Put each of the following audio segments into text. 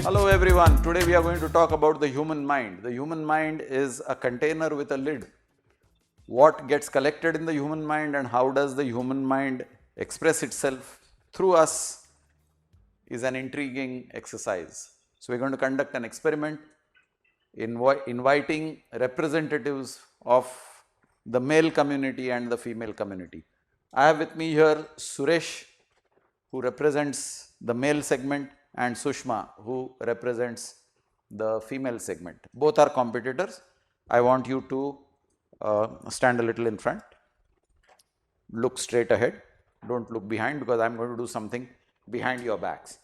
Hello everyone, today we are going to talk about the human mind. The human mind is a container with a lid. What gets collected in the human mind and how does the human mind express itself through us is an intriguing exercise. So we are going to conduct an experiment inviting representatives of the male community and the female community. I have with me here Suresh, who represents the male segment, and Sushma, who represents the female segment. Both are competitors. I want you to stand a little in front, look straight ahead, don't look behind because I am going to do something behind your backs.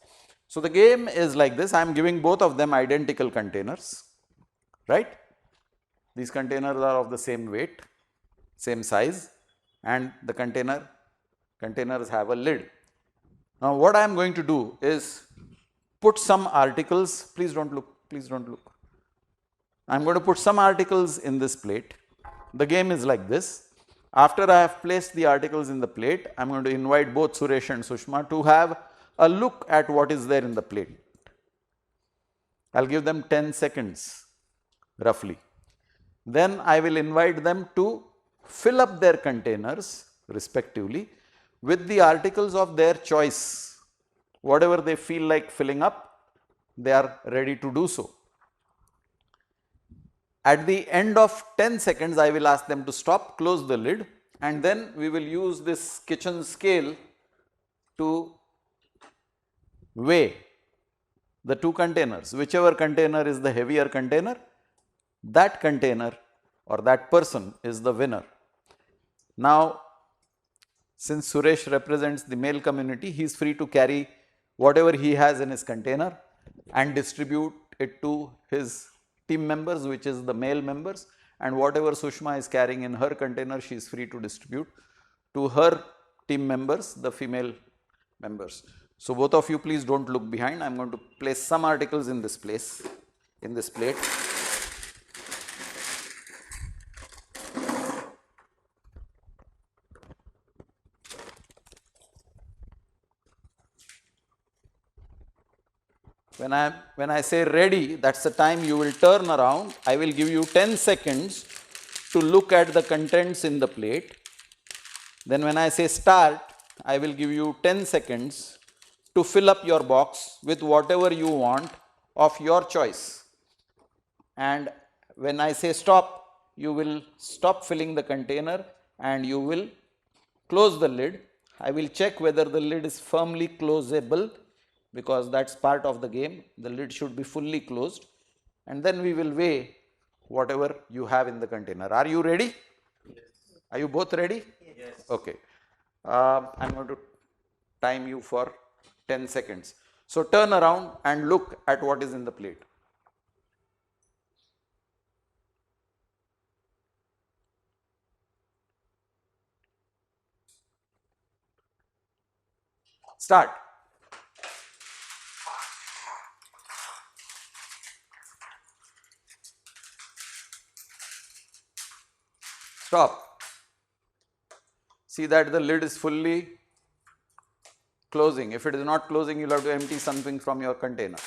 So the game is like this. I am giving both of them identical containers, right? These containers are of the same weight, same size, and the containers have a lid. Now what I am going to do is put some articles, please don't look, please don't look. I am going to put some articles in this plate. The game is like this. After I have placed the articles in the plate, I am going to invite both Suresh and Sushma to have a look at what is there in the plate. I will give them 10 seconds roughly. Then I will invite them to fill up their containers respectively with the articles of their choice. Whatever they feel like filling up, they are ready to do so. At the end of 10 seconds, I will ask them to stop, close the lid, and then we will use this kitchen scale to weigh the two containers. Whichever container is the heavier container, that container or that person is the winner. Now, since Suresh represents the male community, he is free to carry whatever he has in his container and distribute it to his team members, which is the male members, and whatever Sushma is carrying in her container, she is free to distribute to her team members, the female members. So both of you please don't look behind. I am going to place some articles in this place, in this plate. When I say ready, that is the time you will turn around. I will give you 10 seconds to look at the contents in the plate. Then when I say start, I will give you 10 seconds to fill up your box with whatever you want of your choice. And when I say stop, you will stop filling the container and you will close the lid. I will check whether the lid is firmly closable, because that is part of the game. The lid should be fully closed, and then we will weigh whatever you have in the container. Are you ready? Yes. Are you both ready? Yes. Okay. I am going to time you for 10 seconds. So turn around and look at what is in the plate. Start. Stop. See that the lid is fully closing. If it is not closing, you will have to empty something from your container.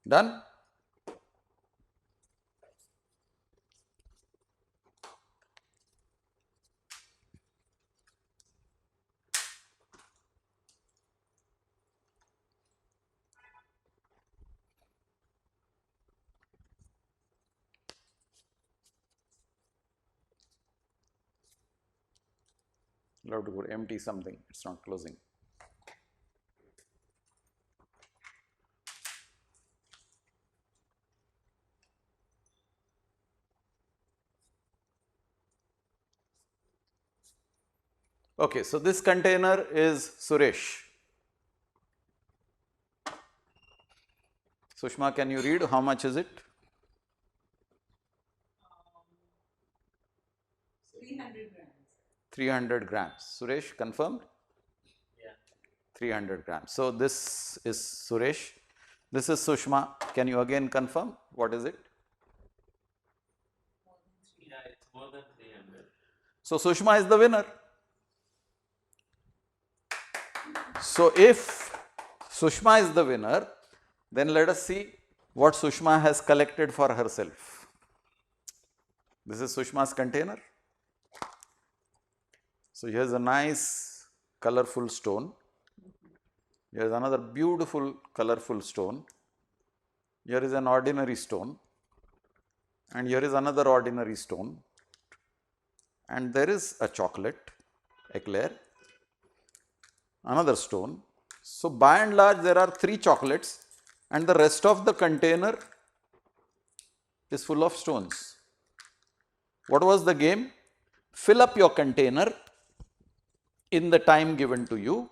Done? You have to go empty something, it is not closing. Okay, so this container is Suresh. Sushma, can you read how much is it? 300 grams. 300 grams. Suresh, confirmed? Yeah. 300 grams. So this is Suresh. This is Sushma. Can you again confirm? What is it? Yeah, it's more than 300. So Sushma is the winner. So if Sushma is the winner, then let us see what Sushma has collected for herself. This is Sushma's container. So here's a nice colorful stone. Here is another beautiful colorful stone. Here is an ordinary stone. And here is another ordinary stone. And there is a chocolate, eclair, another stone. So by and large there are 3 chocolates and the rest of the container is full of stones. What was the game? Fill up your container in the time given to you,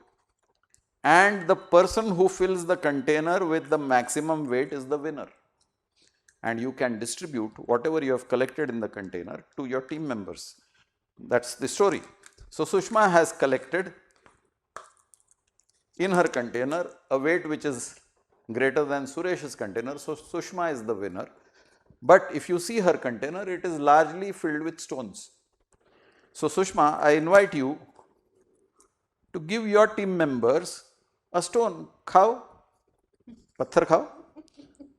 and the person who fills the container with the maximum weight is the winner. And you can distribute whatever you have collected in the container to your team members. That's the story. So Sushma has collected in her container a weight which is greater than Suresh's container. So Sushma is the winner. But if you see her container, it is largely filled with stones. So Sushma, I invite you to give your team members a stone. Khao, patthar khao,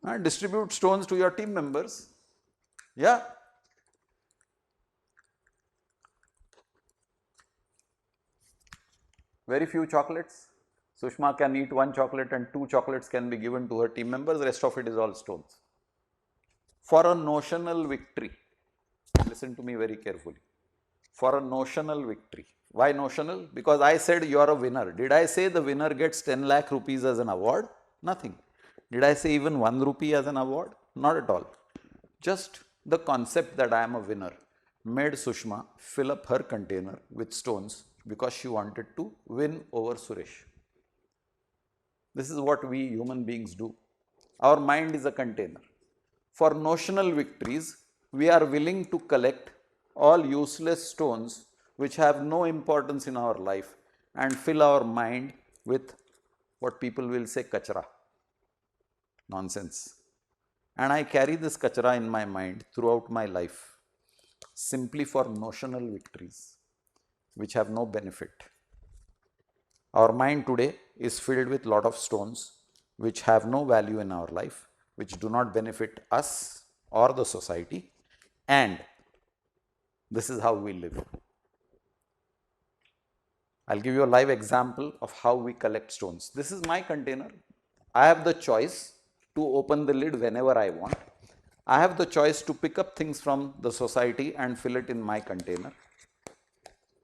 and distribute stones to your team members. Yeah. Very few chocolates. Sushma can eat 1 chocolate and 2 chocolates can be given to her team members, rest of it is all stones. For a notional victory, listen to me very carefully, for a notional victory. Why notional? Because I said you are a winner. Did I say the winner gets 10 lakh rupees as an award? Nothing. Did I say even 1 rupee as an award? Not at all. Just the concept that I am a winner made Sushma fill up her container with stones because she wanted to win over Suresh. This is what we human beings do. Our mind is a container. For notional victories, we are willing to collect all useless stones which have no importance in our life and fill our mind with what people will say kachra, nonsense. And I carry this kachra in my mind throughout my life simply for notional victories which have no benefit. Our mind today is filled with lot of stones which have no value in our life, which do not benefit us or the society, and this is how we live. I'll give you a live example of how we collect stones. This is my container. I have the choice to open the lid whenever I want. I have the choice to pick up things from the society and fill it in my container.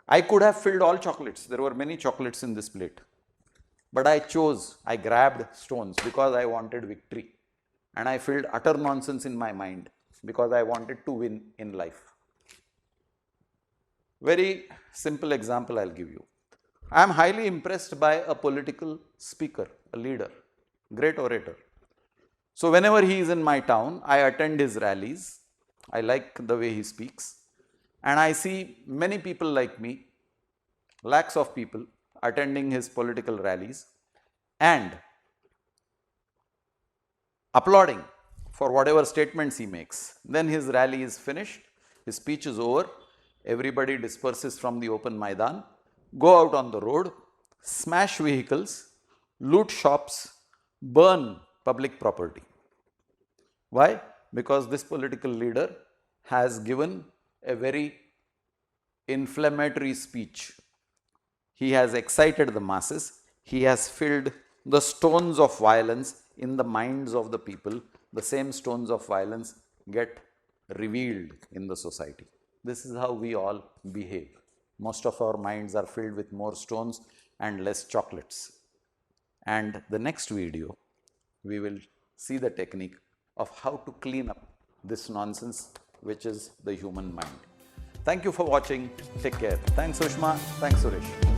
I could have filled all chocolates. There were many chocolates in this plate. But I grabbed stones because I wanted victory. And I filled utter nonsense in my mind because I wanted to win in life. Very simple example I'll give you. I am highly impressed by a political speaker, a leader, great orator. So whenever he is in my town, I attend his rallies. I like the way he speaks. And I see many people like me, lakhs of people attending his political rallies and applauding for whatever statements he makes. Then his rally is finished, his speech is over, everybody disperses from the open Maidan, go out on the road, smash vehicles, loot shops, burn public property. Why? Because this political leader has given a very inflammatory speech. He has excited the masses. He has filled the stones of violence in the minds of the people. The same stones of violence get revealed in the society. This is how we all behave. Most of our minds are filled with more stones and less chocolates. And the next video, we will see the technique of how to clean up this nonsense, which is the human mind. Thank you for watching. Take care. Thanks, Sushma. Thanks, Suresh.